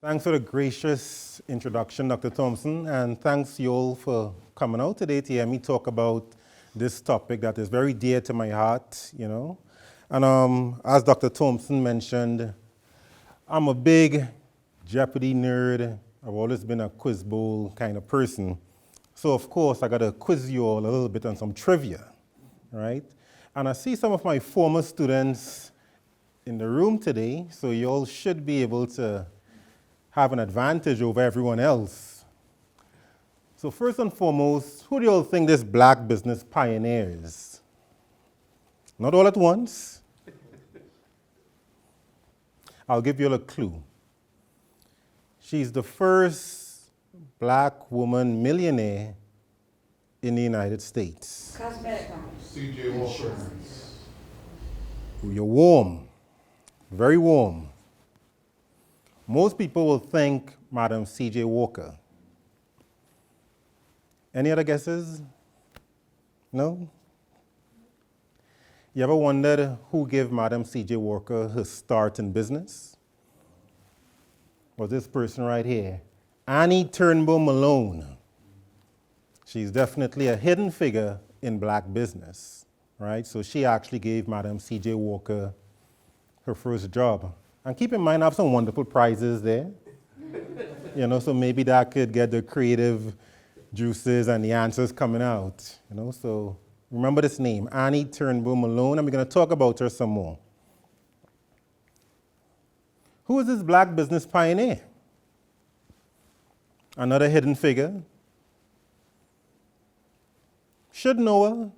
Thanks for the gracious introduction, Dr. Thompson, and thanks you all for coming out today to hear me talk about this topic that is very dear to my heart, you know. And as Dr. Thompson mentioned, I'm a big Jeopardy nerd. I've always been a quiz bowl kind of person. So of course, I got to quiz you all a little bit on some trivia, right? And I see some of my former students in the room today, so you all should be able to have an advantage over everyone else. So first and foremost, who do you all think this black business pioneer is? Not all at once. I'll give you a clue. She's the first black woman millionaire in the United States. Cosmetic company. C.J. Walker. You're warm, very warm. Most people will think Madam C.J. Walker. Any other guesses? No? You ever wondered who gave Madam C.J. Walker her start in business? Was this person right here, Annie Turnbo-Malone. She's definitely a hidden figure in black business, right? So she actually gave Madam C.J. Walker her first job. And keep in mind, I have some wonderful prizes there. You know, so maybe that could get the creative juices and the answers coming out. You know, so remember this name, Annie Turnbo-Malone, and we're going to talk about her some more. Who is this black business pioneer? Another hidden figure. Should know her,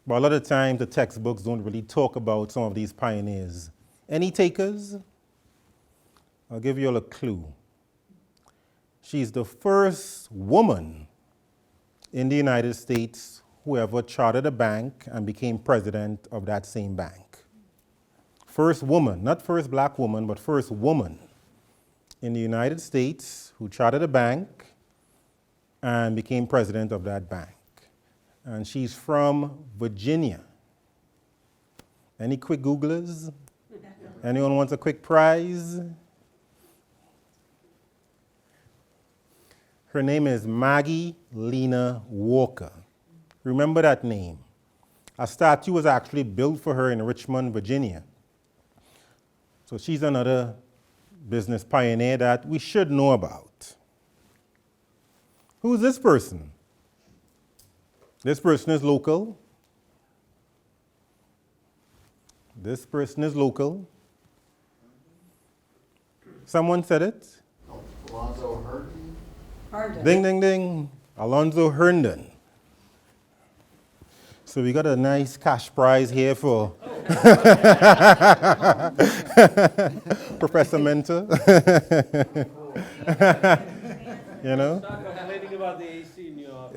but a lot of times the textbooks don't really talk about some of these pioneers. Any takers? I'll give you all a clue. She's the first woman in the United States who ever chartered a bank and became president of that same bank. First woman, not first black woman, but first woman in the United States who chartered a bank and became president of that bank. And she's from Virginia. Any quick Googlers? Anyone wants a quick prize? Her name is Maggie Walker. Remember that name. A statue was actually built for her in Richmond, Virginia. So she's another business pioneer that we should know about. Who's this person? This person is local. This person is local. Someone said it? Alonzo Herndon. Herndon. Ding, ding, ding. Alonzo Herndon. So we got a nice cash prize here for Professor Mentor. You know? Start complaining about the AC in New York.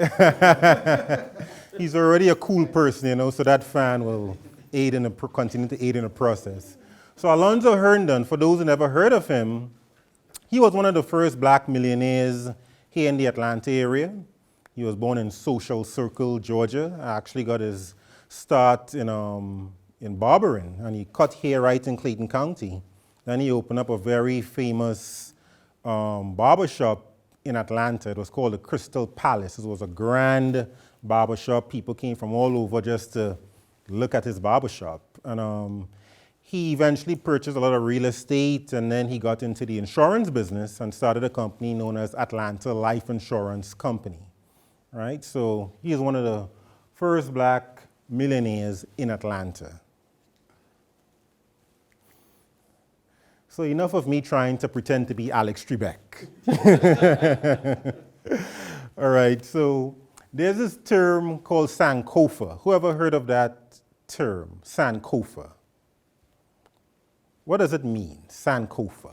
He's already a cool person, you know, so that fan will continue to aid in the process. So Alonzo Herndon, for those who never heard of him, he was one of the first black millionaires here in the Atlanta area. He was born in Social Circle, Georgia. Actually got his start in barbering, and he cut hair right in Clayton County. Then he opened up a very famous barbershop in Atlanta. It was called the Crystal Palace. It was a grand barbershop. People came from all over just to look at his barbershop. And he eventually purchased a lot of real estate, and then he got into the insurance business and started a company known as Atlanta Life Insurance Company, right? So he is one of the first black millionaires in Atlanta. So enough of me trying to pretend to be Alex Trebek. All right, so there's this term called Sankofa. Who ever heard of that term, Sankofa? What does it mean, Sankofa?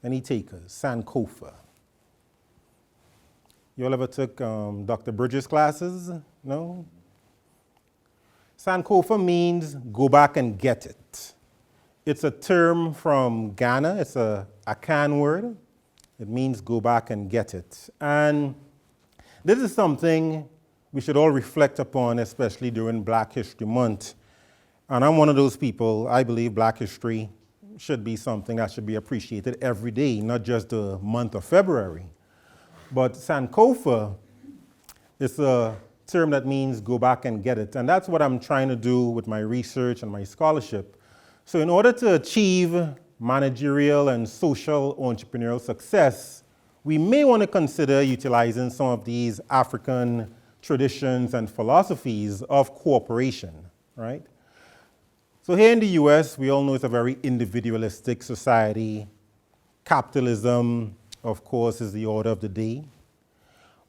Any takers? Sankofa. You all ever took Dr. Bridges' classes? No? Sankofa means go back and get it. It's a term from Ghana. It's a Akan word. It means go back and get it. And this is something we should all reflect upon, especially during Black History Month. And I'm one of those people. I believe Black history should be something that should be appreciated every day, not just the month of February. But Sankofa is a term that means go back and get it. And that's what I'm trying to do with my research and my scholarship. So in order to achieve managerial and social entrepreneurial success, we may want to consider utilizing some of these African traditions and philosophies of cooperation, right? So here in the US, we all know it's a very individualistic society. Capitalism, of course, is the order of the day.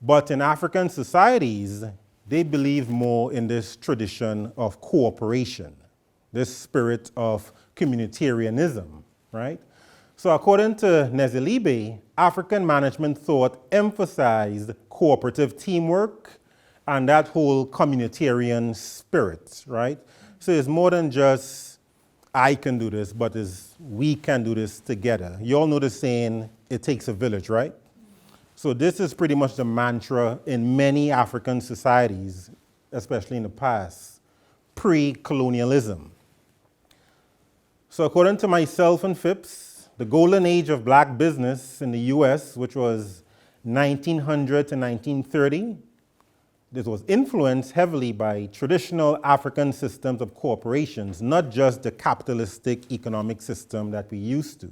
But in African societies, they believe more in this tradition of cooperation, this spirit of communitarianism, right? So according to Nezelibe, African management thought emphasized cooperative teamwork and that whole communitarian spirit, right? So it's more than just, I can do this, but it's we can do this together. You all know the saying, it takes a village, right? So this is pretty much the mantra in many African societies, especially in the past, pre-colonialism. So according to myself and Phipps, the golden age of black business in the US, which was 1900 to 1930, this was influenced heavily by traditional African systems of corporations, not just the capitalistic economic system that we used to,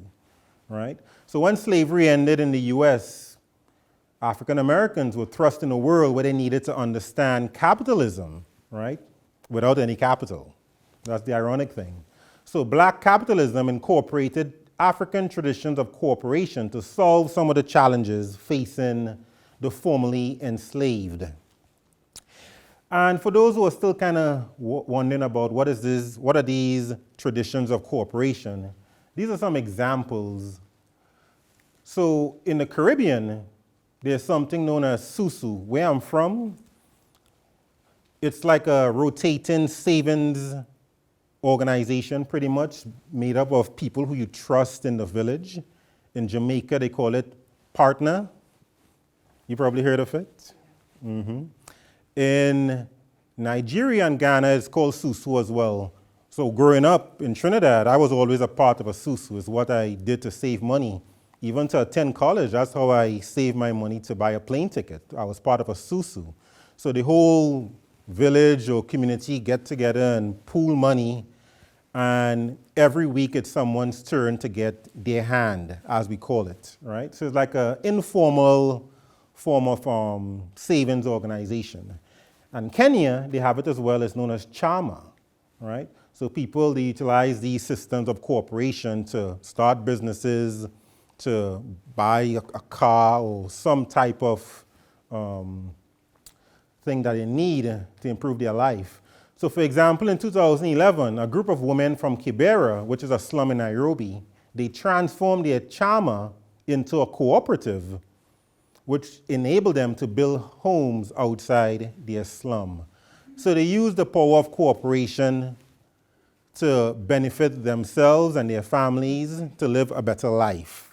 right? So when slavery ended in the US, African Americans were thrust in a world where they needed to understand capitalism, right? Without any capital. That's the ironic thing. So black capitalism incorporated African traditions of cooperation to solve some of the challenges facing the formerly enslaved. And for those who are still kind of wondering about what are these traditions of cooperation, these are some examples. So in the Caribbean, there's something known as Sousou. Where I'm from, it's like a rotating savings organization, pretty much, made up of people who you trust in the village. In Jamaica, they call it partner. You probably heard of it. Mm-hmm. In Nigeria and Ghana, it's called Sousou as well. So growing up in Trinidad, I was always a part of a Sousou. It's what I did to save money. Even to attend college, that's how I saved my money to buy a plane ticket. I was part of a Sousou. So the whole village or community get together and pool money, and every week it's someone's turn to get their hand, as we call it, right? So it's like an informal form of savings organization. And Kenya, they have it as well. It's known as chama, right? So people, they utilize these systems of cooperation to start businesses, to buy a car or some type of thing that they need to improve their life. So for example, in 2011, a group of women from Kibera, which is a slum in Nairobi, they transformed their chama into a cooperative, which enabled them to build homes outside their slum. So they used the power of cooperation to benefit themselves and their families to live a better life.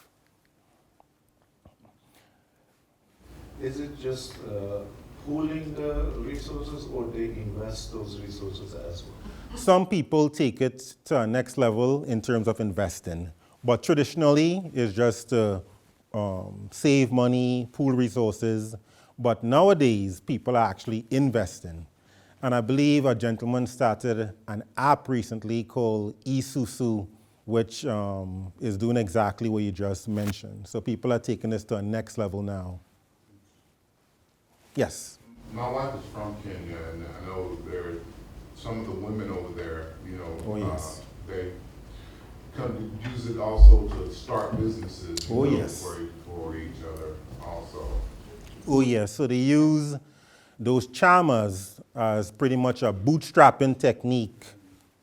Is it just pooling the resources, or they invest those resources as well? Some people take it to a next level in terms of investing, but traditionally it's just to save money, pool resources, but nowadays people are actually investing. And I believe a gentleman started an app recently called eSusu, which is doing exactly what you just mentioned. So people are taking this to a next level now. Yes? My wife is from Kenya, and I know there some of the women over there, Oh, yes. they come to use it also to start businesses Oh, yes. for each other also. Oh, yes. So they use those chamas as pretty much a bootstrapping technique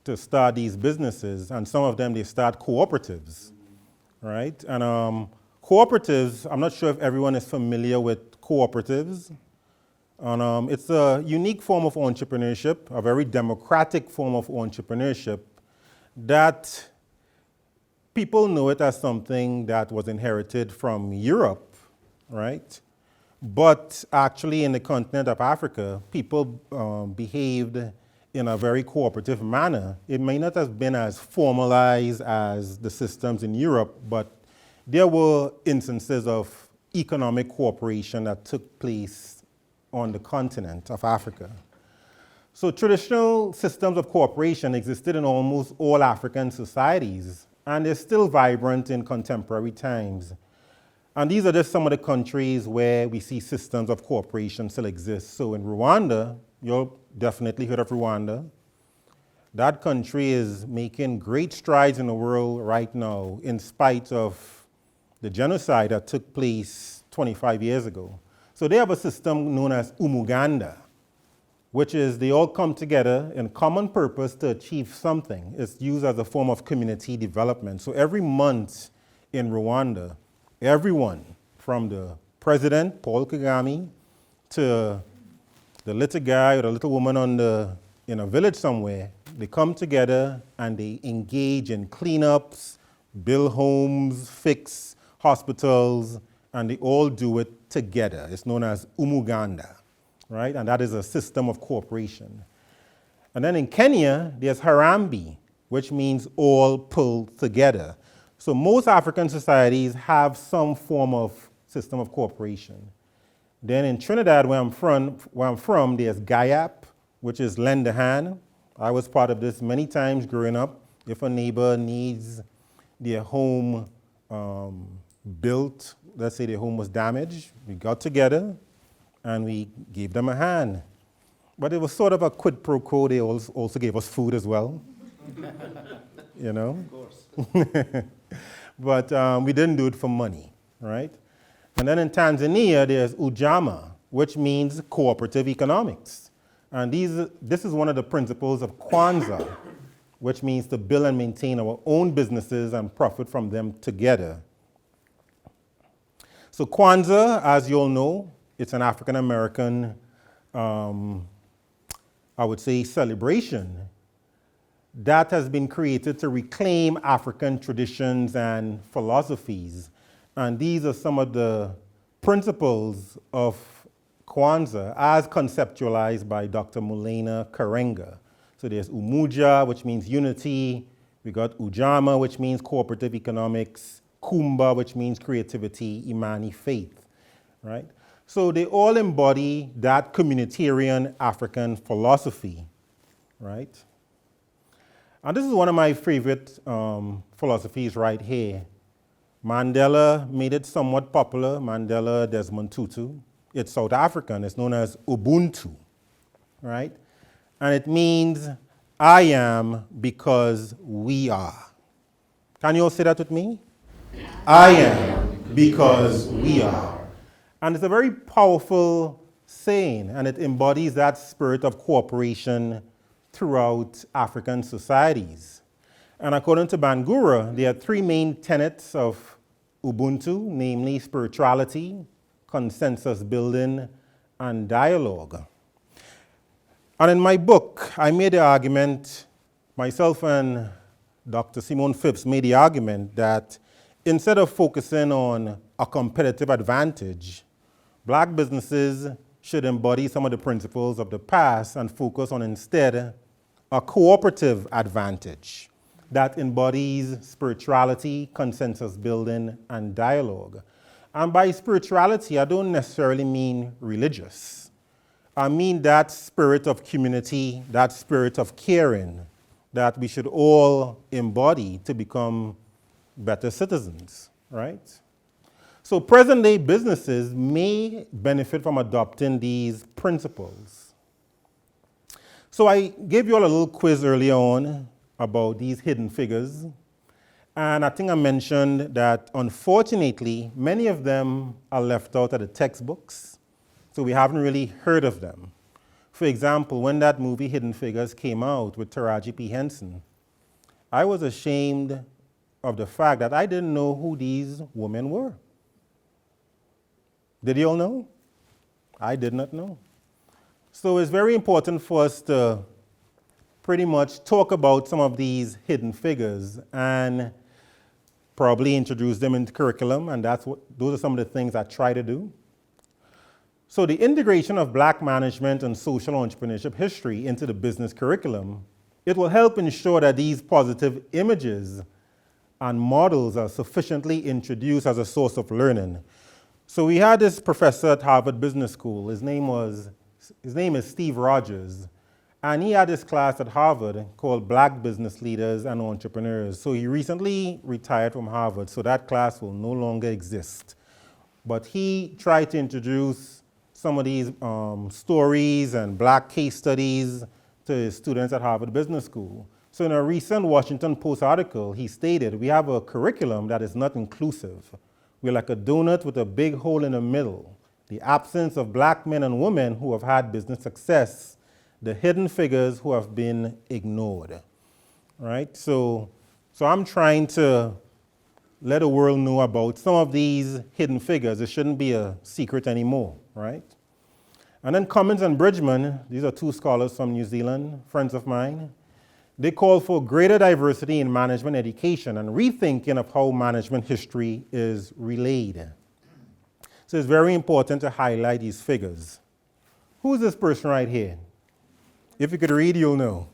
to start these businesses. And some of them, they start cooperatives, right? And cooperatives, I'm not sure if everyone is familiar with cooperatives. And it's a unique form of entrepreneurship, a very democratic form of entrepreneurship that people know it as something that was inherited from Europe, right? But actually in the continent of Africa, people behaved in a very cooperative manner. It may not have been as formalized as the systems in Europe, but there were instances of economic cooperation that took place on the continent of Africa. So traditional systems of cooperation existed in almost all African societies, and they're still vibrant in contemporary times. And these are just some of the countries where we see systems of cooperation still exist. So in Rwanda, you've definitely heard of Rwanda. That country is making great strides in the world right now in spite of the genocide that took place 25 years ago. So they have a system known as Umuganda, which is they all come together in common purpose to achieve something. It's used as a form of community development. So every month in Rwanda, everyone from the president, Paul Kagame, to the little guy or the little woman in a village somewhere, they come together and they engage in cleanups, build homes, fix hospitals, and they all do it together. It's known as Umuganda, right? And that is a system of cooperation. And then in Kenya, there's Harambee, which means all pulled together. So most African societies have some form of system of cooperation. Then in Trinidad, where I'm from, there's GAIAP, which is lend a hand. I was part of this many times growing up. If a neighbor needs their home built, let's say their home was damaged, we got together and we gave them a hand. But it was sort of a quid pro quo. They also gave us food as well, you know? Of course. But we didn't do it for money, right? And then in Tanzania, there's Ujamaa, which means cooperative economics. And this is one of the principles of Kwanzaa, which means to build and maintain our own businesses and profit from them together. So Kwanzaa, as you all know, it's an African-American, I would say, celebration that has been created to reclaim African traditions and philosophies. And these are some of the principles of Kwanzaa as conceptualized by Dr. Mulena Karenga. So there's Umoja, which means unity. We got Ujamaa, which means cooperative economics. Kumba, which means creativity. Imani, faith, right? So they all embody that communitarian African philosophy, right? And this is one of my favorite philosophies right here. Mandela made it somewhat popular. Mandela Desmond Tutu. It's South African. It's known as Ubuntu, right? And it means I am because we are. Can you all say that with me? I am because we are. And it's a very powerful saying, and it embodies that spirit of cooperation throughout African societies. And according to Bangura, there are three main tenets of Ubuntu, namely spirituality, consensus building, and dialogue. And in my book, I made the argument, myself and Dr. Simone Phipps made the argument that instead of focusing on a competitive advantage, black businesses should embody some of the principles of the past and focus on instead a cooperative advantage that embodies spirituality, consensus building, and dialogue. And by spirituality, I don't necessarily mean religious. I mean that spirit of community, that spirit of caring that we should all embody to become better citizens, right? So present-day businesses may benefit from adopting these principles. So I gave you all a little quiz earlier on about these hidden figures. And I think I mentioned that, unfortunately, many of them are left out of the textbooks, so we haven't really heard of them. For example, when that movie Hidden Figures came out with Taraji P. Henson, I was ashamed of the fact that I didn't know who these women were. Did you all know? I did not know. So it's very important for us to pretty much talk about some of these hidden figures and probably introduce them into curriculum, and those are some of the things I try to do. So the integration of black management and social entrepreneurship history into the business curriculum, it will help ensure that these positive images and models are sufficiently introduced as a source of learning. So we had this professor at Harvard Business School. His name is Steve Rogers. And he had this class at Harvard called Black Business Leaders and Entrepreneurs. So he recently retired from Harvard, so that class will no longer exist. But he tried to introduce some of these stories and black case studies to his students at Harvard Business School. So in a recent Washington Post article, he stated, we have a curriculum that is not inclusive. We're like a donut with a big hole in the middle. The absence of black men and women who have had business success, the hidden figures who have been ignored, right? So I'm trying to let the world know about some of these hidden figures. It shouldn't be a secret anymore, right? And then Cummins and Bridgman, these are two scholars from New Zealand, friends of mine. They call for greater diversity in management education and rethinking of how management history is relayed. So it's very important to highlight these figures. Who's this person right here? If you could read, you'll know.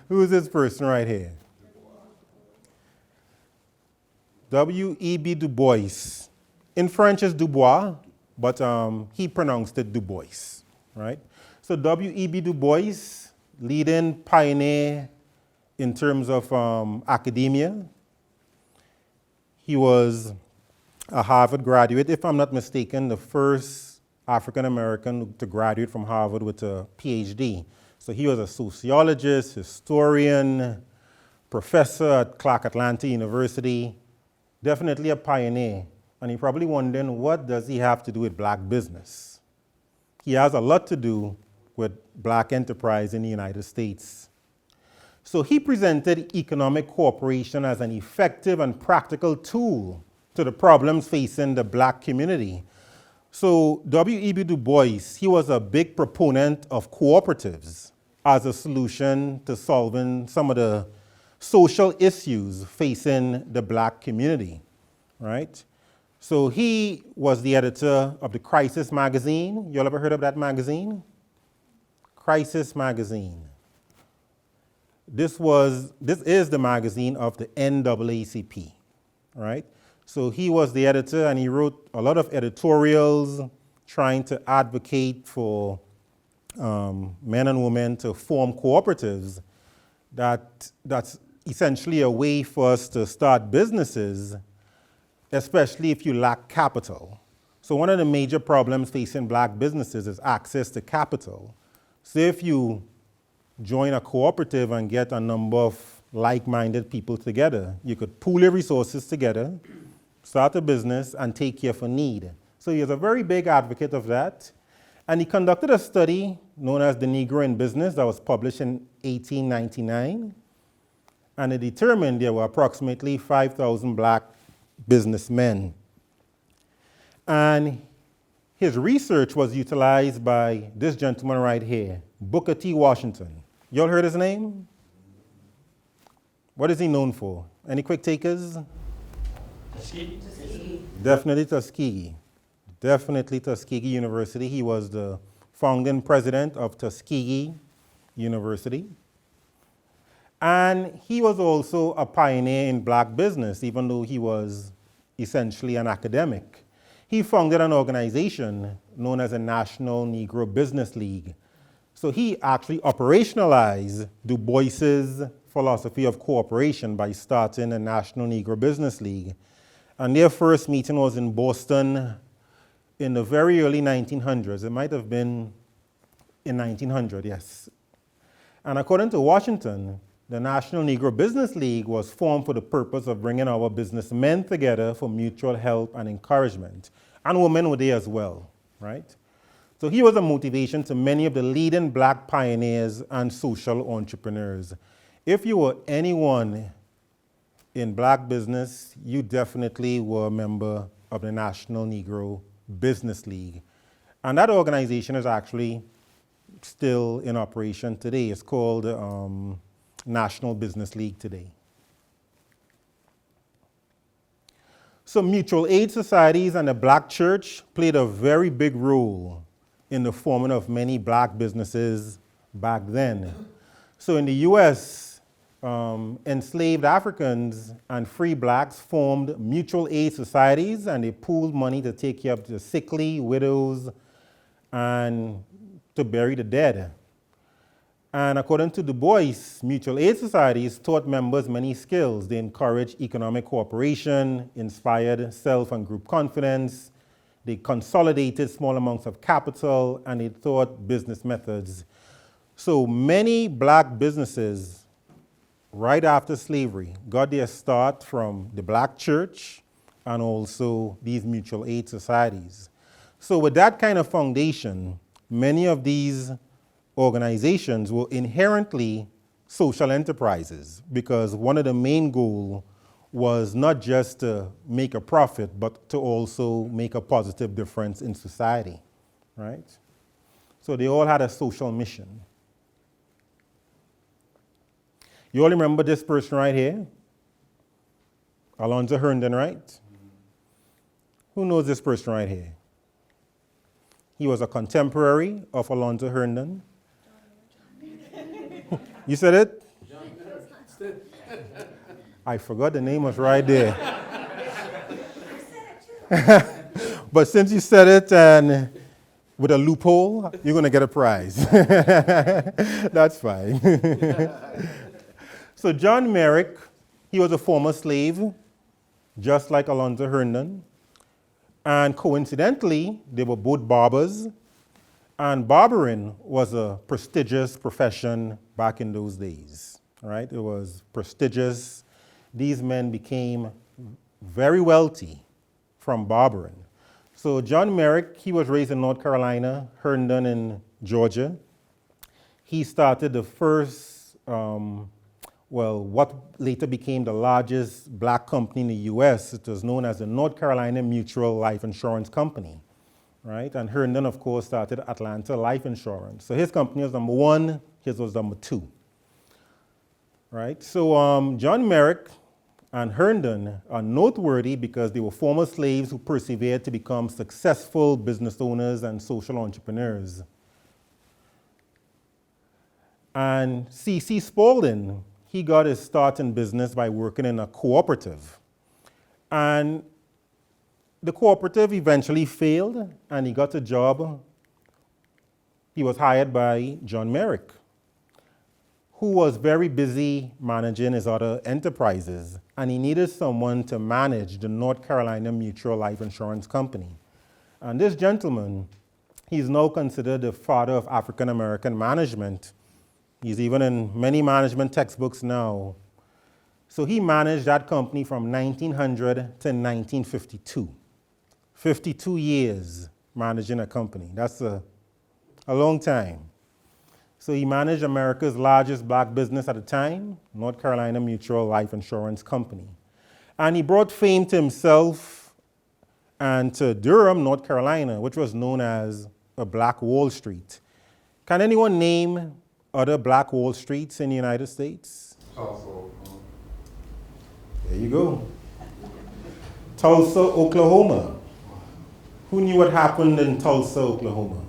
Who is this person right here? W.E.B. Du Bois. In French, it's Dubois, but he pronounced it Du Bois, right? So W.E.B. Du Bois, leading pioneer in terms of academia. He was a Harvard graduate, if I'm not mistaken, the first African-American to graduate from Harvard with a PhD. So he was a sociologist, historian, professor at Clark Atlanta University, definitely a pioneer. And you're probably wondering, what does he have to do with black business? He has a lot to do with black enterprise in the United States. So he presented economic cooperation as an effective and practical tool to the problems facing the black community. So W.E.B. Du Bois, he was a big proponent of cooperatives as a solution to solving some of the social issues facing the black community, right? So he was the editor of the Crisis magazine. You all ever heard of that magazine? Crisis magazine. This is the magazine of the NAACP, right? So he was the editor and he wrote a lot of editorials trying to advocate for men and women to form cooperatives. That's essentially a way for us to start businesses, especially if you lack capital. So one of the major problems facing black businesses is access to capital. So if you join a cooperative and get a number of like-minded people together, you could pool your resources together, start a business, and take care for need. So he was a very big advocate of that. And he conducted a study known as The Negro in Business that was published in 1899. And it determined there were approximately 5,000 black businessmen. And his research was utilized by this gentleman right here, Booker T. Washington. You all heard his name? What is he known for? Any quick takers? Tuskegee. Definitely Tuskegee. Definitely Tuskegee University. He was the founding president of Tuskegee University. And he was also a pioneer in black business, even though he was essentially an academic. He founded an organization known as the National Negro Business League. So he actually operationalized Du Bois's philosophy of cooperation by starting the National Negro Business League. And their first meeting was in Boston in the very early 1900s. It might have been in 1900, yes. And according to Washington, the National Negro Business League was formed for the purpose of bringing our businessmen together for mutual help and encouragement. And women were there as well, right? So he was a motivation to many of the leading black pioneers and social entrepreneurs. If you were anyone in black business, you definitely were a member of the National Negro Business League. And that organization is actually still in operation today. It's called National Business League today. So mutual aid societies and the black church played a very big role in the forming of many black businesses back then. So in the US, enslaved Africans and free blacks formed mutual aid societies, and they pooled money to take care of the sickly, widows, and to bury the dead. And according to Dubois, mutual aid societies taught members many skills. They encouraged economic cooperation, inspired self and group confidence, they consolidated small amounts of capital, and they taught business methods. So many black businesses, right after slavery, got their start from the black church and also these mutual aid societies. So with that kind of foundation, many of these organizations were inherently social enterprises, because one of the main goals was not just to make a profit, but to also make a positive difference in society, right? So they all had a social mission. You all remember this person right here? Alonzo Herndon, right? Who knows this person right here? He was a contemporary of Alonzo Herndon. You said it? I forgot the name was right there. But since you said it and with a loophole, you're going to get a prize. That's fine. So John Merrick, he was a former slave, just like Alonzo Herndon. And coincidentally, they were both barbers. And barbering was a prestigious profession back in those days, right? It was prestigious. These men became very wealthy from barbering. So John Merrick, he was raised in North Carolina, Herndon in Georgia. He started the first, what later became the largest black company in the US. It was known as the North Carolina Mutual Life Insurance Company. Right? And Herndon, of course, started Atlanta Life Insurance. So his company was number one, his was number two. Right? So John Merrick and Herndon are noteworthy because they were former slaves who persevered to become successful business owners and social entrepreneurs. And C.C. Spalding, he got his start in business by working in a cooperative. And the cooperative eventually failed, and he got a job. He was hired by John Merrick, who was very busy managing his other enterprises, and he needed someone to manage the North Carolina Mutual Life Insurance Company. And this gentleman, he's now considered the father of African American management. He's even in many management textbooks now. So he managed that company from 1900 to 1952. 52 years managing a company. That's a long time. So he managed America's largest black business at the time, North Carolina Mutual Life Insurance Company. And he brought fame to himself and to Durham, North Carolina, which was known as a Black Wall Street. Can anyone name other Black Wall Streets in the United States? Tulsa. There you go. Tulsa, Oklahoma. Who knew what happened in Tulsa, Oklahoma?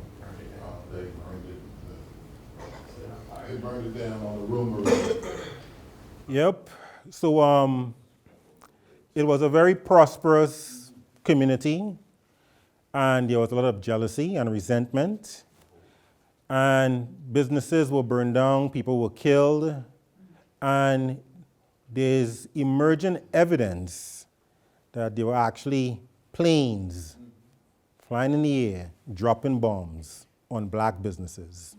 They burned it down on the rumor. Yep. So it was a very prosperous community, and there was a lot of jealousy and resentment. And businesses were burned down, people were killed, and there's emergent evidence that there were actually planes flying in the air, dropping bombs on black businesses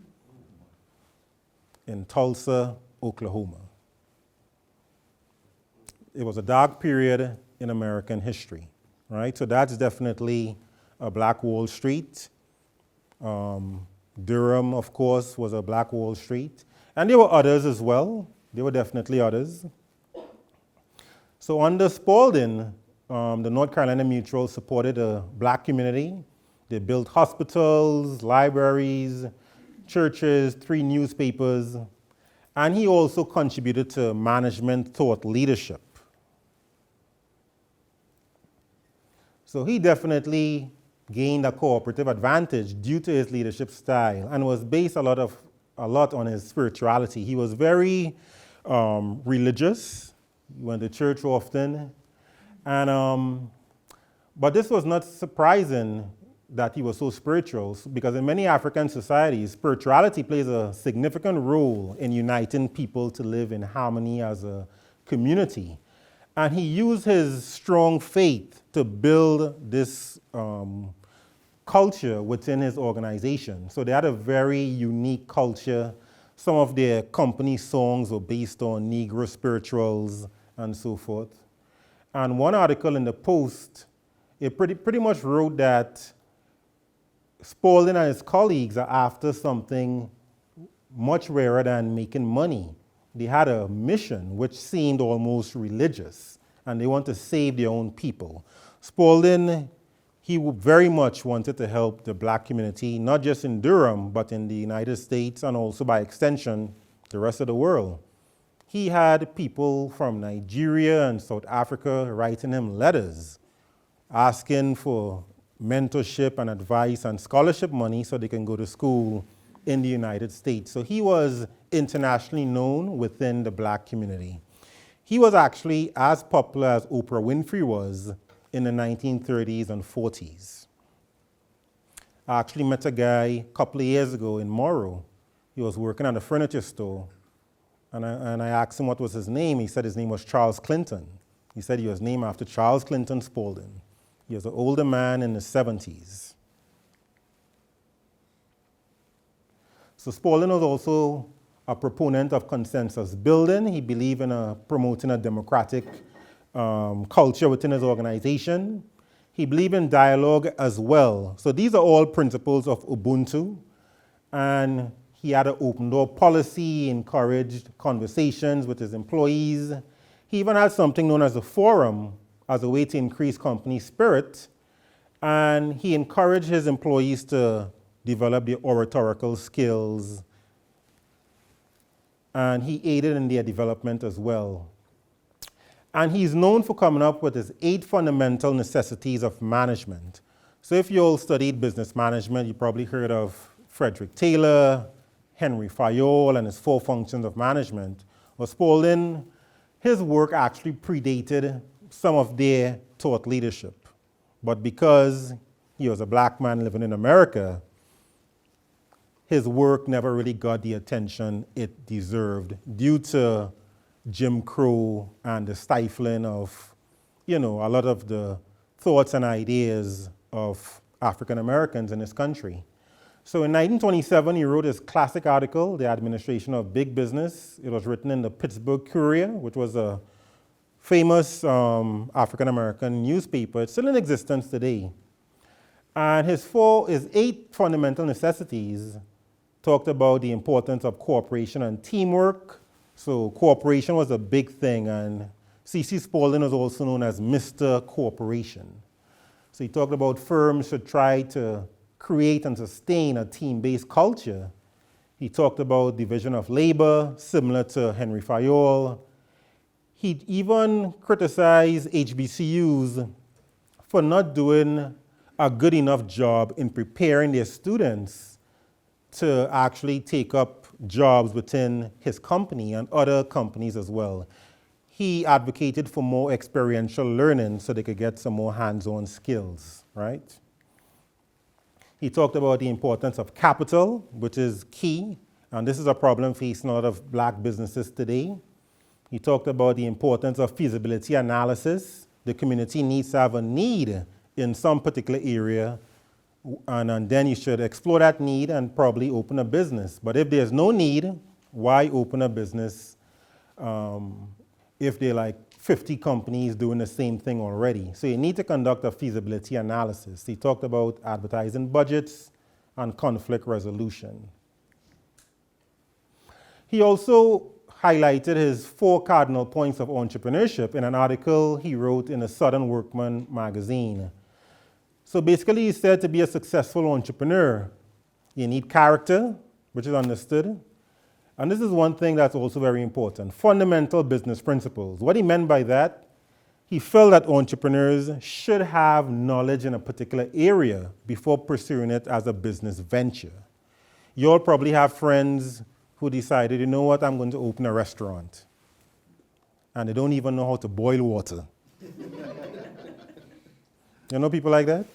in Tulsa, Oklahoma. It was a dark period in American history, right? So that's definitely a Black Wall Street. Durham, of course, was a Black Wall Street. And there were others as well. There were definitely others. So under Spalding, the North Carolina Mutual supported a black community. They built hospitals, libraries, churches, 3 newspapers, and he also contributed to management thought leadership. So he definitely gained a cooperative advantage due to his leadership style and was based a lot on his spirituality. He was very religious. He went to church often. And, but this was not surprising that he was so spiritual, because in many African societies, spirituality plays a significant role in uniting people to live in harmony as a community. And he used his strong faith to build this culture within his organization. So they had a very unique culture. Some of their company songs were based on Negro spirituals and so forth. And one article in the Post, it pretty much wrote that Spalding and his colleagues are after something much rarer than making money. They had a mission which seemed almost religious, and they want to save their own people. Spalding, he very much wanted to help the black community, not just in Durham, but in the United States and also by extension, the rest of the world. He had people from Nigeria and South Africa writing him letters, asking for mentorship and advice and scholarship money so they can go to school in the United States. So he was internationally known within the black community. He was actually as popular as Oprah Winfrey was in the 1930s and 40s. I actually met a guy a couple of years ago in Morrow. He was working at a furniture store, and I asked him what was his name. He said his name was Charles Clinton. He said he was named after Charles Clinton Spalding. He was an older man in the 70s. So Spalding was also a proponent of consensus building. He believed in promoting a democratic culture within his organization. He believed in dialogue as well. So these are all principles of Ubuntu. And he had an open door policy, he encouraged conversations with his employees. He even had something known as a forum as a way to increase company spirit. And he encouraged his employees to develop their oratorical skills. And he aided in their development as well. And he's known for coming up with his 8 fundamental necessities of management. So if you all studied business management, you probably heard of Frederick Taylor, Henry Fayol, and his 4 functions of management. Well, Spalding, his work actually predated some of their thought leadership. But because he was a black man living in America, his work never really got the attention it deserved due to Jim Crow and the stifling of, a lot of the thoughts and ideas of African Americans in this country. So in 1927, he wrote his classic article, The Administration of Big Business. It was written in the Pittsburgh Courier, which was a famous African American newspaper. It's still in existence today. And his 8 fundamental necessities talked about the importance of cooperation and teamwork. So cooperation was a big thing, and C.C. Spalding was also known as Mr. Cooperation. So he talked about firms should try to create and sustain a team-based culture. He talked about division of labor, similar to Henry Fayol. He even criticized HBCUs for not doing a good enough job in preparing their students to actually take up jobs within his company and other companies as well. He advocated for more experiential learning so they could get some more hands-on skills, right? He talked about the importance of capital, which is key, and this is a problem facing a lot of black businesses today. He talked about the importance of feasibility analysis. The community needs to have a need in some particular area, and then you should explore that need and probably open a business. But if there's no need, why open a business if there are like 50 companies doing the same thing already? So you need to conduct a feasibility analysis. He talked about advertising budgets and conflict resolution. He also highlighted his 4 cardinal points of entrepreneurship in an article he wrote in the Southern Workman magazine. So basically, he said to be a successful entrepreneur, you need character, which is understood. And this is one thing that's also very important, fundamental business principles. What he meant by that, he felt that entrepreneurs should have knowledge in a particular area before pursuing it as a business venture. You all probably have friends who decided, you know what, I'm going to open a restaurant. And they don't even know how to boil water. You know people like that?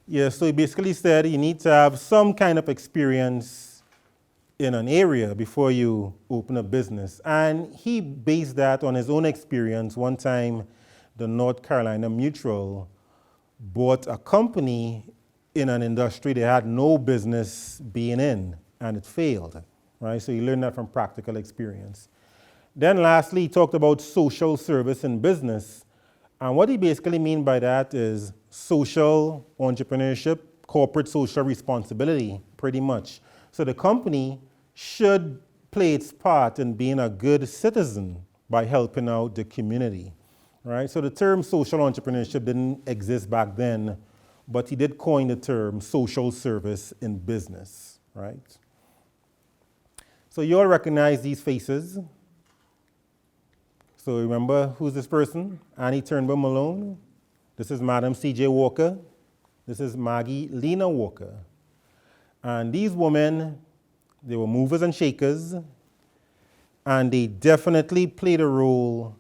Yeah, so he basically said you need to have some kind of experience in an area before you open a business. And he based that on his own experience. One time, the North Carolina Mutual bought a company in an industry they had no business being in, and it failed, right? So he learned that from practical experience. Then lastly, he talked about social service in business. And what he basically means by that is social entrepreneurship, corporate social responsibility, pretty much. So the company should play its part in being a good citizen by helping out the community, right? So the term social entrepreneurship didn't exist back then, but he did coin the term social service in business, right? So you all recognize these faces. So remember, who's this person? Annie Turnbo-Malone. This is Madam C.J. Walker. This is Maggie Lena Walker. And these women, they were movers and shakers, and they definitely played a role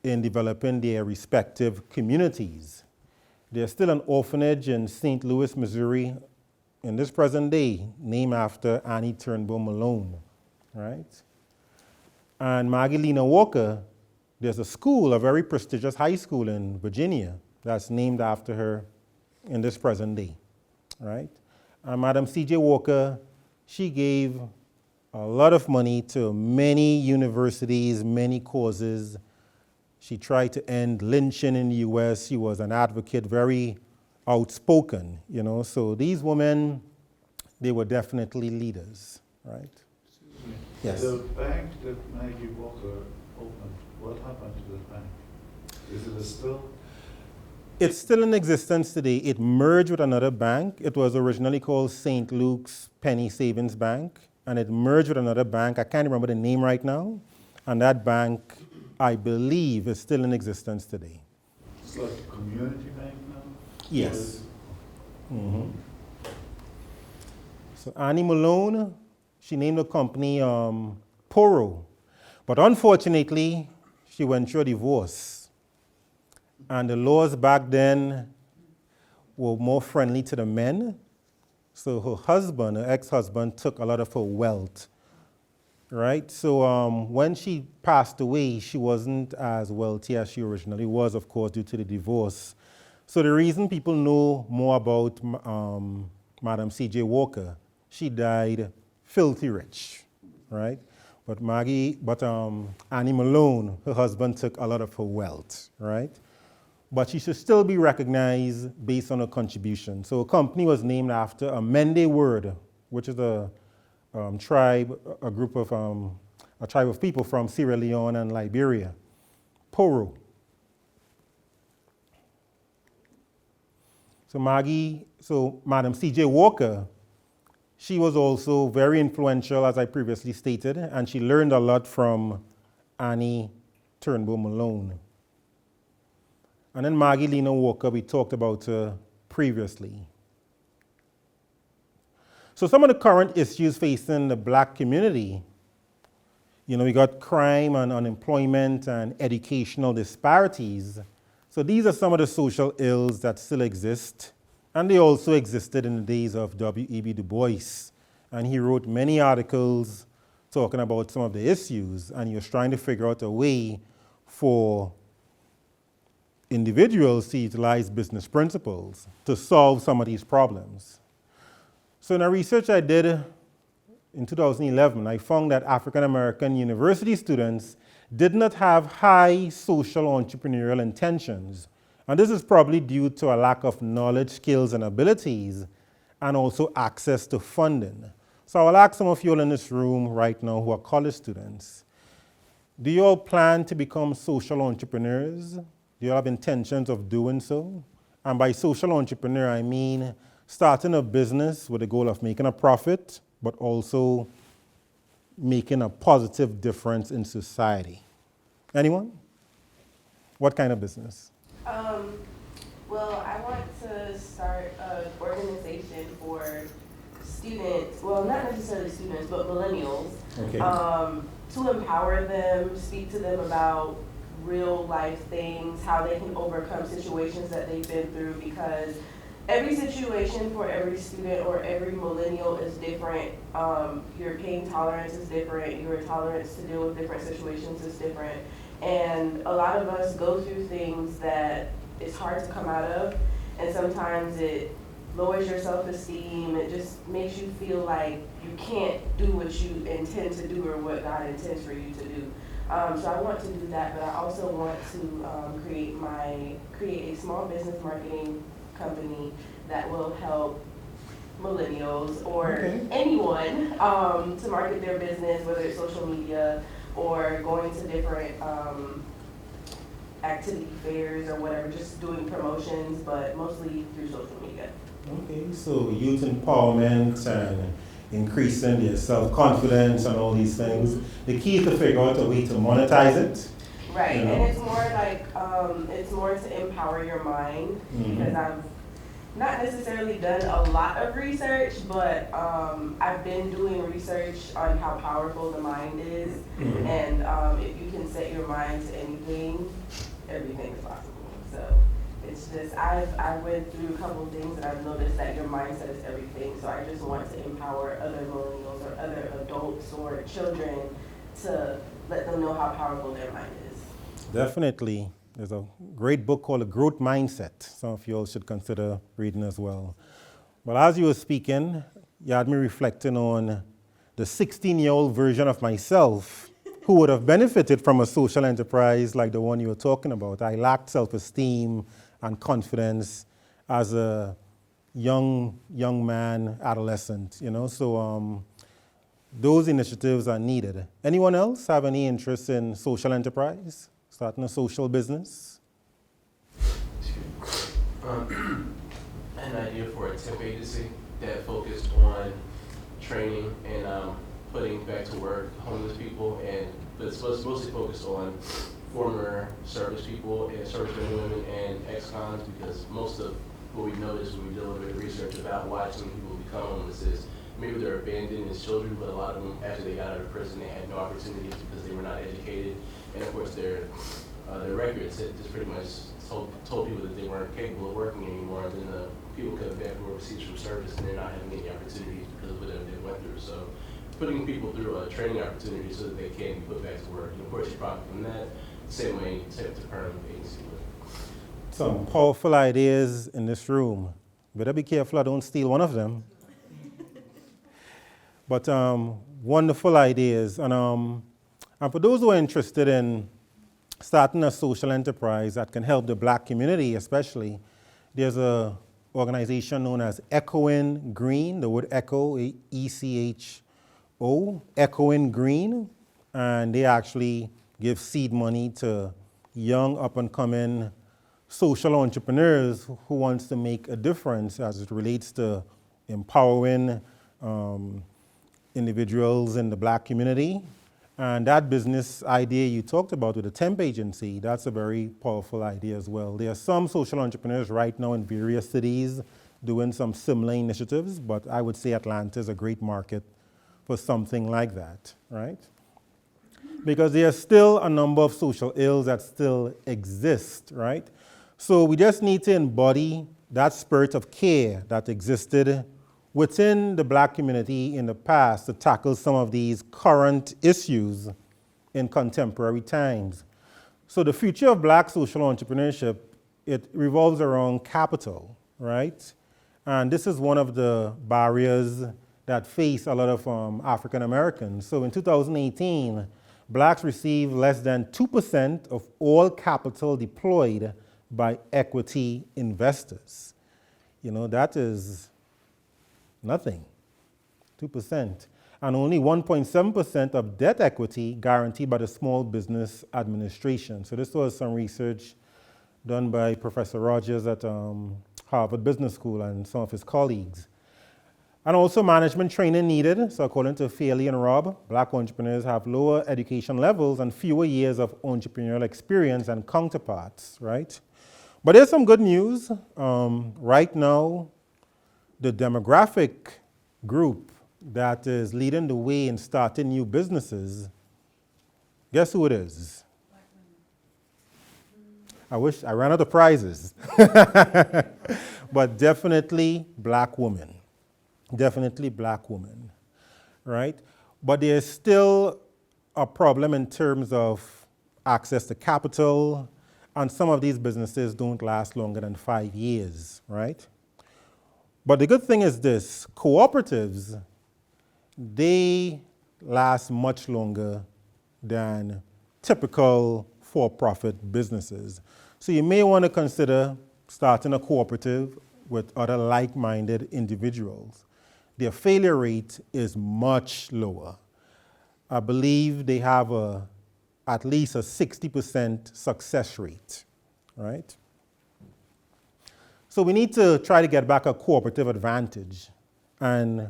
in developing their respective communities. There's still an orphanage in St. Louis, Missouri, in this present day, named after Annie Turnbo-Malone, right? And Maggie Lena Walker, there's a school, a very prestigious high school in Virginia that's named after her in this present day, right? And Madam C.J. Walker, she gave a lot of money to many universities, many causes. She tried to end lynching in the US. She was an advocate, very outspoken, you know. So these women, they were definitely leaders, right? Excuse me. Yes. The bank that Maggie Walker opened, what happened to the bank? Is it still? It's still in existence today. It merged with another bank. It was originally called St. Luke's Penny Savings Bank, and it merged with another bank. I can't remember the name right now. And that bank, I believe, is still in existence today. It's like a community bank now? Yes. Mm-hmm. So Annie Malone, she named the company Poro. But unfortunately, she went through a divorce. And the laws back then were more friendly to the men. So her husband, her ex-husband, took a lot of her wealth, right? So when she passed away, she wasn't as wealthy as she originally was, of course, due to the divorce. So the reason people know more about Madam C.J. Walker, she died filthy rich, right? But Annie Malone, her husband, took a lot of her wealth, right? But she should still be recognized based on her contribution. So a company was named after a Mende word, which is a tribe, a tribe of people from Sierra Leone and Liberia. Poro. So Madam C.J. Walker, she was also very influential, as I previously stated, and she learned a lot from Annie Turnbo-Malone. And then Maggie Lena Walker, we talked about her previously. So some of the current issues facing the black community, you know, we got crime and unemployment and educational disparities. So these are some of the social ills that still exist. And they also existed in the days of W.E.B. Du Bois. And he wrote many articles talking about some of the issues. And he was trying to figure out a way for individuals to utilize business principles to solve some of these problems. So in a research I did in 2011, I found that African American university students did not have high social entrepreneurial intentions. And this is probably due to a lack of knowledge, skills, and abilities, and also access to funding. So I'll ask some of you all in this room right now who are college students, do you all plan to become social entrepreneurs? Do you have intentions of doing so? And by social entrepreneur, I mean starting a business with the goal of making a profit, but also making a positive difference in society. Anyone? What kind of business? Well, I want to start an organization for students, well, not necessarily students, but millennials, Okay. to empower them, speak to them about real life things, how they can overcome situations that they've been through, because every situation for every student or every millennial is different. Your pain tolerance is different, your tolerance to deal with different situations is different. And a lot of us go through things that it's hard to come out of, and sometimes it lowers your self-esteem. It just makes you feel like you can't do what you intend to do or what God intends for you to do. So I want to do that, but I also want to create a small business marketing company that will help millennials or anyone to market their business, whether it's social media or going to different activity fairs or whatever, just doing promotions, but mostly through social media. Okay, so youth empowerment and increasing their self-confidence and all these things. The key is to figure out a way to monetize it. Right, You know? and it's more like, it's more to empower your mind, because I've not necessarily done a lot of research, but I've been doing research on how powerful the mind is, and if you can set your mind to anything, everything is possible. So it's just, I went through a couple of things and I've noticed that your mindset is everything, so I just want to empower other millennials or other adults or children to let them know how powerful their mind is. Definitely. There's a great book called The Growth Mindset. Some of you all should consider reading as well. But as you were speaking, you had me reflecting on the 16-year-old version of myself who would have benefited from a social enterprise like the one you were talking about. I lacked self-esteem and confidence as a young man, adolescent, you know, so those initiatives are needed. Anyone else have any interest in social enterprise? Starting a social business? An idea for a temp agency that focused on training and putting back to work homeless people, but it's mostly focused on former service people and service men and women and ex-cons, because most of what we noticed when we did a little bit of research about watching people become homeless is maybe they're abandoned as children, but a lot of them, after they got out of prison, they had no opportunities because they were not educated. And of course, their records had just pretty much told people that they weren't capable of working anymore. And then people come back from overseas from service and they're not having any opportunities because of whatever they went through. So putting people through a training opportunity so that they can be put back to work. And of course, you profit from that the same way tip to perm agency would. Some powerful ideas in this room. Better be careful I don't steal one of them. But wonderful ideas. And for those who are interested in starting a social enterprise that can help the Black community especially, there's an organization known as Echoing Green, the word echo, E-C-H-O, Echoing Green, and they actually give seed money to young up-and-coming social entrepreneurs who wants to make a difference as it relates to empowering individuals in the Black community. And that business idea you talked about with the temp agency, that's a very powerful idea as well. There are some social entrepreneurs right now in various cities doing some similar initiatives, but I would say Atlanta is a great market for something like that, right? Because there are still a number of social ills that still exist, right? So we just need to embody that spirit of care that existed within the Black community in the past to tackle some of these current issues in contemporary times. So the future of Black social entrepreneurship, it revolves around capital, right? And this is one of the barriers that face a lot of African Americans. So in 2018, Blacks received less than 2% of all capital deployed by equity investors. You know, that is nothing, 2%. And only 1.7% of debt equity guaranteed by the Small Business Administration. So this was some research done by Professor Rogers at Harvard Business School and some of his colleagues. And also management training needed. So according to Fairley and Robb, black entrepreneurs have lower education levels and fewer years of entrepreneurial experience than counterparts, right? But there's some good news. Right now, the demographic group that is leading the way in starting new businesses, guess who it is? I wish I ran out of prizes. But definitely black women. Definitely black women, right? But there's still a problem in terms of access to capital, and some of these businesses don't last longer than 5 years, right? But the good thing is this, cooperatives, they last much longer than typical for-profit businesses. So you may want to consider starting a cooperative with other like-minded individuals. Their failure rate is much lower. I believe they have at least a 60% success rate, right? So we need to try to get back a cooperative advantage and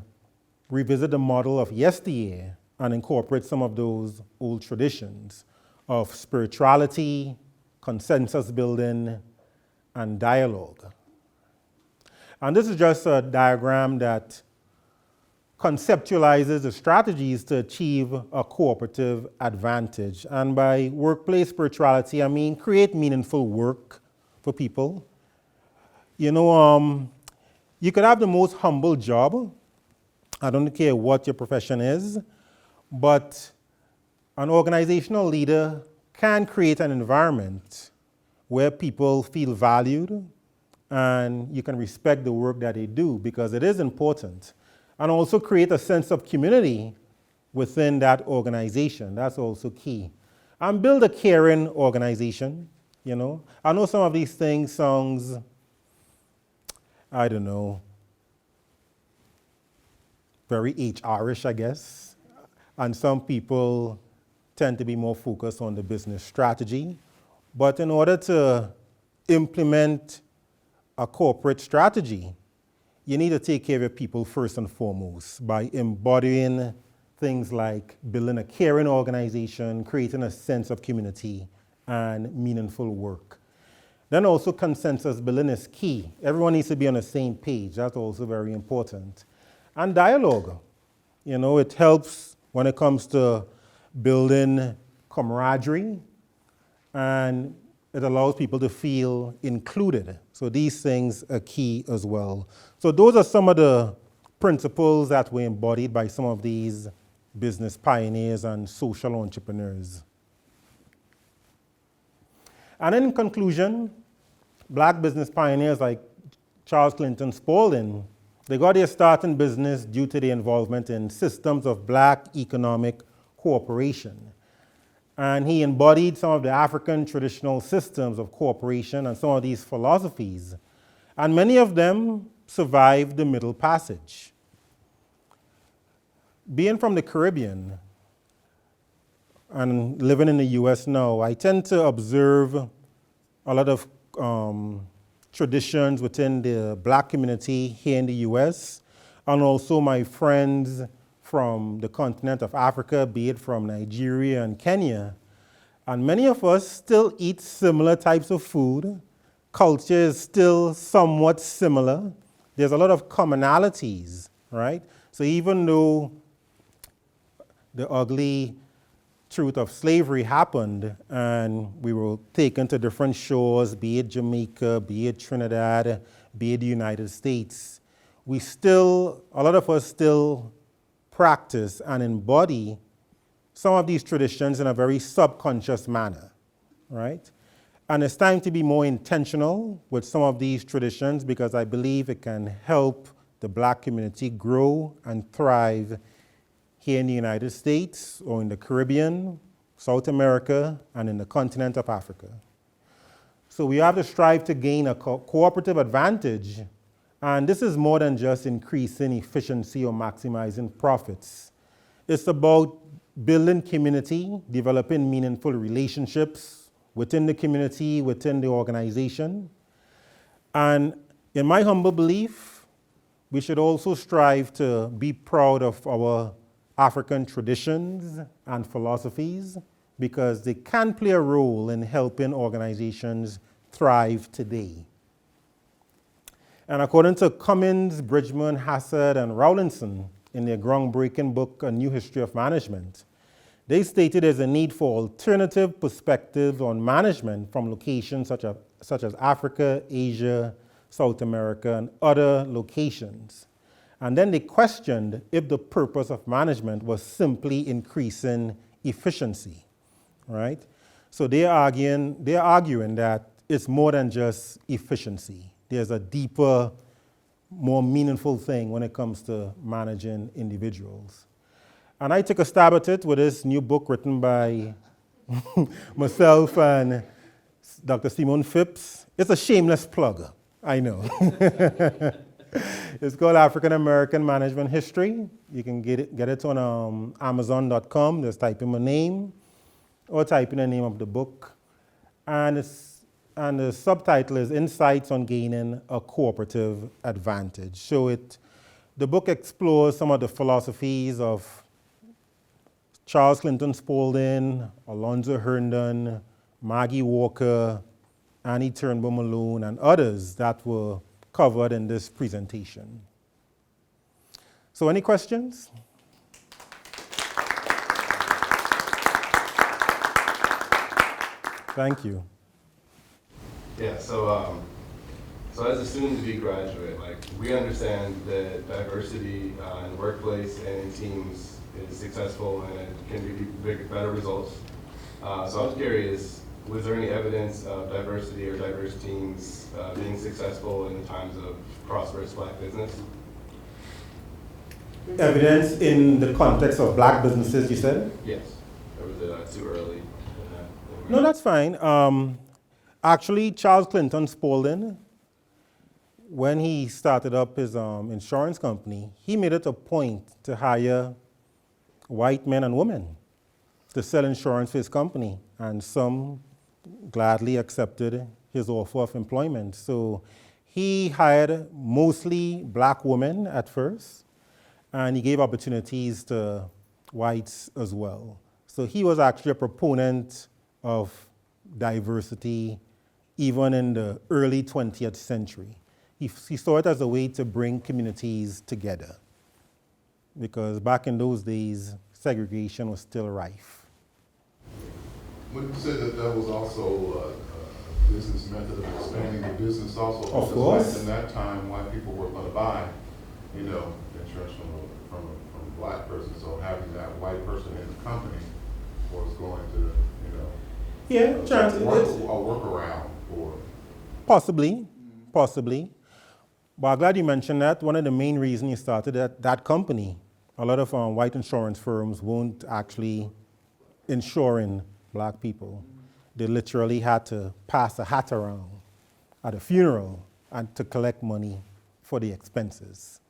revisit the model of yesteryear and incorporate some of those old traditions of spirituality, consensus building, and dialogue. And this is just a diagram that conceptualizes the strategies to achieve a cooperative advantage. And by workplace spirituality, I mean create meaningful work for people. You know, you could have the most humble job. I don't care what your profession is, but an organizational leader can create an environment where people feel valued and you can respect the work that they do because it is important. And also create a sense of community within that organization. That's also key. And build a caring organization, you know. I know some of these things sounds, I don't know, very HR-ish, I guess. And some people tend to be more focused on the business strategy. But in order to implement a corporate strategy, you need to take care of your people first and foremost by embodying things like building a caring organization, creating a sense of community, and meaningful work. Then also consensus building is key. Everyone needs to be on the same page. That's also very important. And dialogue. You know, it helps when it comes to building camaraderie, and it allows people to feel included. So these things are key as well. So those are some of the principles that were embodied by some of these business pioneers and social entrepreneurs. And in conclusion, black business pioneers like Charles Clinton Spalding, they got their start in business due to their involvement in systems of black economic cooperation. And he embodied some of the African traditional systems of cooperation and some of these philosophies. And many of them survived the Middle Passage. Being from the Caribbean and living in the US now, I tend to observe a lot of traditions within the black community here in the US, and also my friends from the continent of Africa, be it from Nigeria and Kenya. And many of us still eat similar types of food. Culture is still somewhat similar. There's a lot of commonalities, right? So even though the ugly truth of slavery happened and we were taken to different shores, be it Jamaica, be it Trinidad, be it the United States, a lot of us still practice and embody some of these traditions in a very subconscious manner, right? And it's time to be more intentional with some of these traditions because I believe it can help the black community grow and thrive here in the United States or in the Caribbean, South America, and in the continent of Africa. So we have to strive to gain a cooperative advantage, and this is more than just increasing efficiency or maximizing profits. It's about building community, developing meaningful relationships within the community, within the organization. And in my humble belief, we should also strive to be proud of our African traditions and philosophies because they can play a role in helping organizations thrive today. And according to Cummins, Bridgman, Hassard, and Rowlinson in their groundbreaking book, A New History of Management, they stated there's a need for alternative perspectives on management from locations such as Africa, Asia, South America, and other locations. And then they questioned if the purpose of management was simply increasing efficiency, right? So they're arguing that it's more than just efficiency. There's a deeper, more meaningful thing when it comes to managing individuals. And I took a stab at it with this new book written by myself and Dr. Simone Phipps. It's a shameless plug, I know. It's called African American Management History. You can get it on Amazon.com. Just type in my name or type in the name of the book. And the subtitle is Insights on Gaining a Cooperative Advantage. So the book explores some of the philosophies of Charles Clinton Spalding, Alonzo Herndon, Maggie Walker, Turnbo-Malone, and others that were covered in this presentation. So any questions? Thank you. Yeah, so as a soon-to-be graduate, like, we understand that diversity in the workplace and in teams is successful and it can be better results. So I was curious, was there any evidence of diversity or diverse teams being successful in times of prosperous Black business? Evidence in the context of Black businesses, you said? Yes. Or was it too early? No, that's fine. Actually, Charles Clinton Spalding, when he started up his insurance company, he made it a point to hire white men and women to sell insurance for his company, and some gladly accepted his offer of employment. So he hired mostly Black women at first, and he gave opportunities to whites as well. So he was actually a proponent of diversity even in the early 20th century. He saw it as a way to bring communities together, because back in those days, segregation was still rife. Would you say that was also a business method of expanding the business also? Of Because course. back in that time, white people were going to buy, insurance from a Black person. So having that white person in the company was going to, Yeah, a workaround for. possibly. But I'm glad you mentioned that. One of the main reasons he started that company, a lot of white insurance firms weren't actually insuring Black people. They literally had to pass a hat around at a funeral and to collect money for the expenses.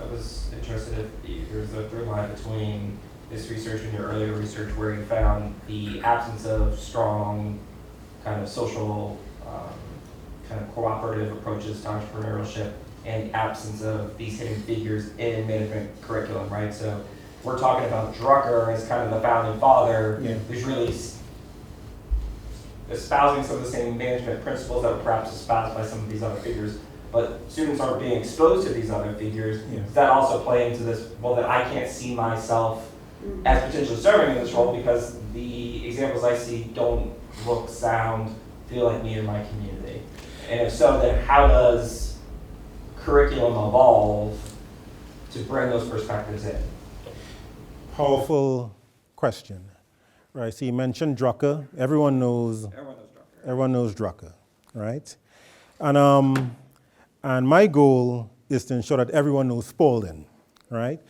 I was interested if there's a through line between this research and your earlier research where you found the absence of strong kind of social, kind of cooperative approaches to entrepreneurship and the absence of these hidden figures in management curriculum, right? So we're talking about Drucker as kind of the founding father, who's really espousing some of the same management principles that were perhaps espoused by some of these other figures, but students aren't being exposed to these other figures. Does that also play into this, well, that I can't see myself as potentially serving in this role because the examples I see don't look, sound, feel like me or my community? And if so, then how does curriculum evolve to bring those perspectives in? Powerful question. Right, so you mentioned Drucker. Everyone knows Drucker, right? And my goal is to ensure that everyone knows Spalding, right?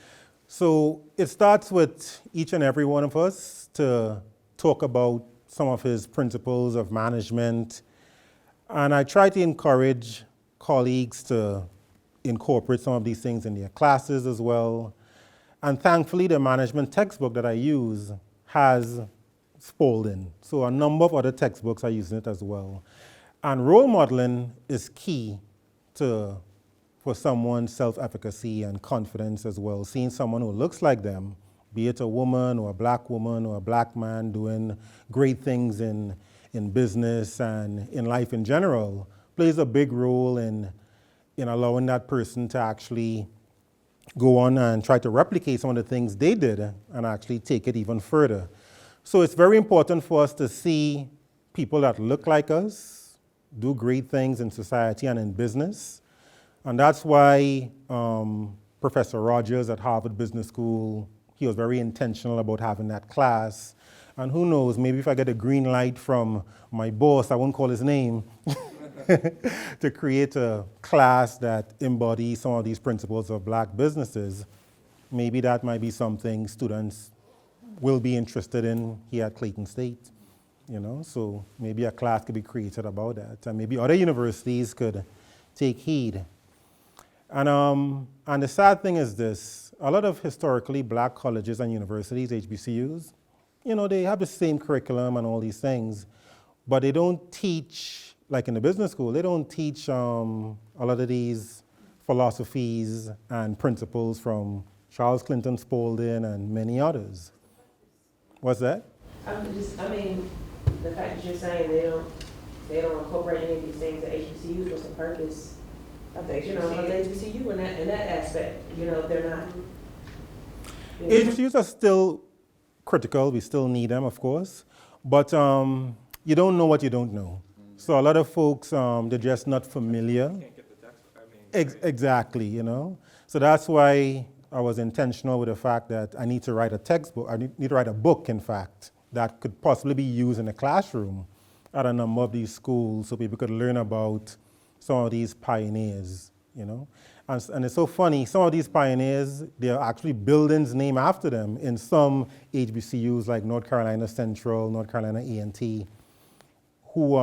So it starts with each and every one of us to talk about some of his principles of management. And I try to encourage colleagues to incorporate some of these things in their classes as well. And thankfully, the management textbook that I use has Spalding. So a number of other textbooks are using it as well. And role modeling is key for someone's self-efficacy and confidence as well. Seeing someone who looks like them, be it a woman or a black man doing great things in business and in life in general, plays a big role in allowing that person to actually go on and try to replicate some of the things they did and actually take it even further. So it's very important for us to see people that look like us, do great things in society and in business. And that's why Professor Rogers at Harvard Business School, he was very intentional about having that class. And who knows, maybe if I get a green light from my boss, I won't call his name, to create a class that embodies some of these principles of black businesses, maybe that might be something students will be interested in here at Clayton State. So maybe a class could be created about that, and maybe other universities could take heed. And the sad thing is this: a lot of historically black colleges and universities, HBCUs, they have the same curriculum and all these things, but they don't teach, like in the business school, they don't teach a lot of these philosophies and principles from Charles Clinton Spalding and many others. What's that? The fact that you're saying they don't incorporate any of these things at HBCUs, what's the purpose of the HBCU in that aspect? They're not. HBCUs are still critical. We still need them, of course. But you don't know what you don't know. So a lot of folks, they're just not familiar. Can't get the text. Exactly, So that's why I was intentional with the fact that I need to write a textbook. I need to write a book, in fact, that could possibly be used in a classroom at a number of these schools so people could learn about some of these pioneers, And it's so funny, some of these pioneers, there are actually buildings named after them in some HBCUs like North Carolina Central, North Carolina A&T, who,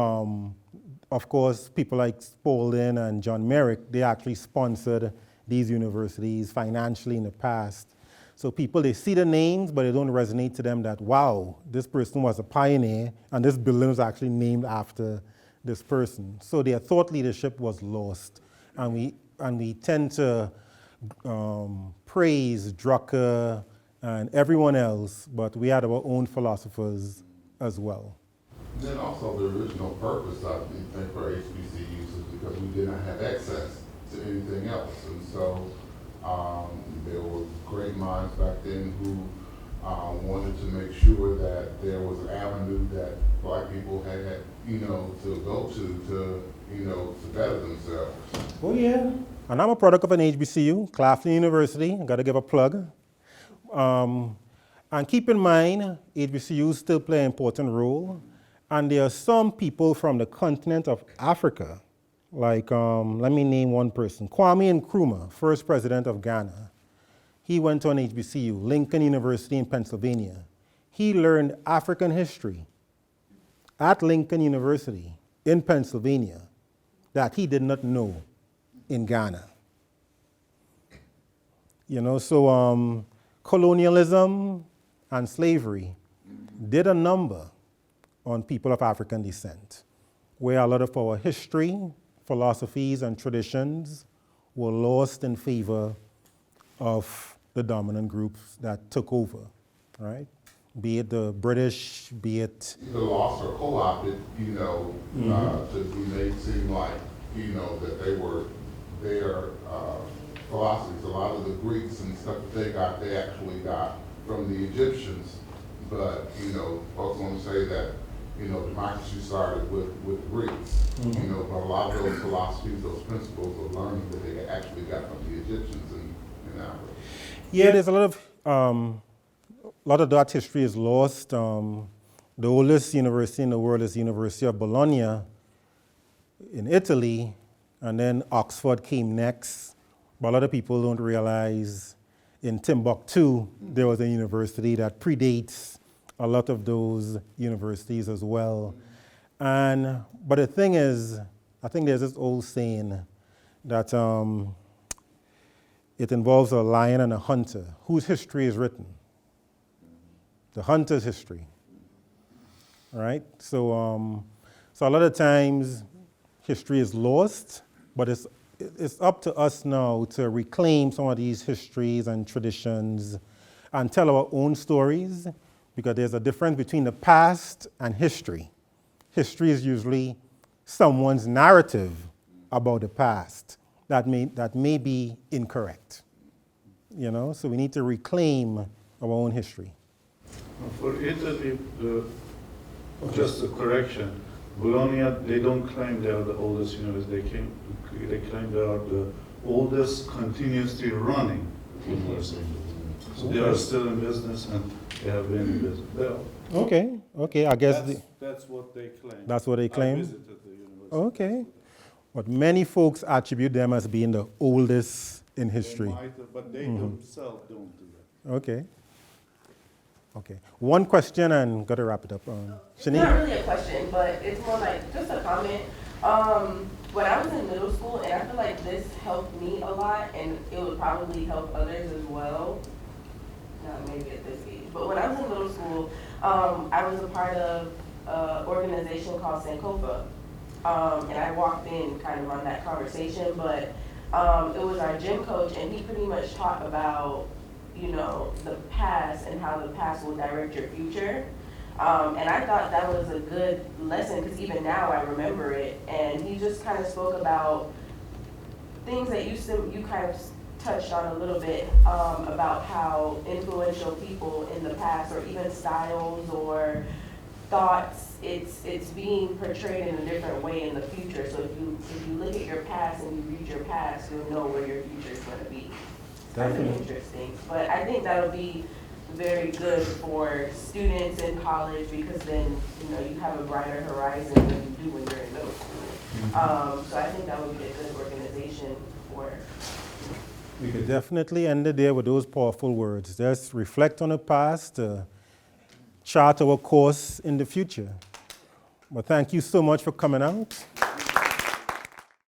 of course, people like Spalding and John Merrick, they actually sponsored these universities financially in the past. So people, they see the names, but it don't resonate to them that, wow, this person was a pioneer, and this building was actually named after this person. So their thought leadership was lost. And we tend to praise Drucker and everyone else, but we had our own philosophers as well. Then also the original purpose, I think, for HBCUs is because we did not have access to anything else. And so there were great minds back then who wanted to make sure that there was an avenue that black people had to go to better themselves. Oh yeah. And I'm a product of an HBCU, Claflin University. I got to give a plug. And keep in mind, HBCUs still play an important role. And there are some people from the continent of Africa, like, let me name one person, Kwame Nkrumah, first president of Ghana. He went to an HBCU, Lincoln University in Pennsylvania. He learned African history at Lincoln University in Pennsylvania that he did not know in Ghana. So colonialism and slavery did a number on people of African descent, where a lot of our history, philosophies, and traditions were lost in favor of the dominant groups that took over, right? Be it the British, be it... Either lost or co-opted, to be made seem like, that they were their philosophies. A lot of the Greeks and stuff that they actually got from the Egyptians. But, folks want to say that, democracy started with the Greeks. But a lot of those philosophies, those principles of learning that they actually got from the Egyptians and Africa. Yeah, there's a lot of that history is lost. The oldest university in the world is the University of Bologna in Italy, and then Oxford came next. But a lot of people don't realize in Timbuktu, there was a university that predates a lot of those universities as well. But the thing is, I think there's this old saying that it involves a lion and a hunter whose history is written. The hunter's history, right? So a lot of times history is lost, but it's up to us now to reclaim some of these histories and traditions and tell our own stories, because there's a difference between the past and history. History is usually someone's narrative about the past that may be incorrect. You know, so we need to reclaim our own history. For Italy, just a correction, Bologna, they don't claim they are the oldest university. They claim they are the oldest continuously running university. So they are still in business and they have been in business. Okay, I guess That's what they claim. that's what they claim? I visited the university. Okay. But many folks attribute them as being the oldest in history. They might, but they themselves don't do that. Okay. One question and got to wrap it up. It's not really a question, but it's more like just a comment. When I was in middle school, and I feel like this helped me a lot, and it would probably help others as well. Not maybe at this age, but when I was in middle school, I was a part of an organization called Sankofa. And I walked in kind of on that conversation, but it was our gym coach, and he pretty much talked about, you know, the past and how the past will direct your future. And I thought that was a good lesson, because even now I remember it. And he just kind of spoke about things that you kind of touched on a little bit, about how influential people in the past, or even styles or thoughts, it's being portrayed in a different way in the future. So if you look at your past and you read your past, you'll know where your future is going to be. It's kind of interesting. But I think that'll be very good for students in college, because then you have a brighter horizon than you do when you're in middle school. So I think that would be a good organization for. We could definitely end the day with those powerful words. Just reflect on the past, chart our course in the future. But thank you so much for coming out.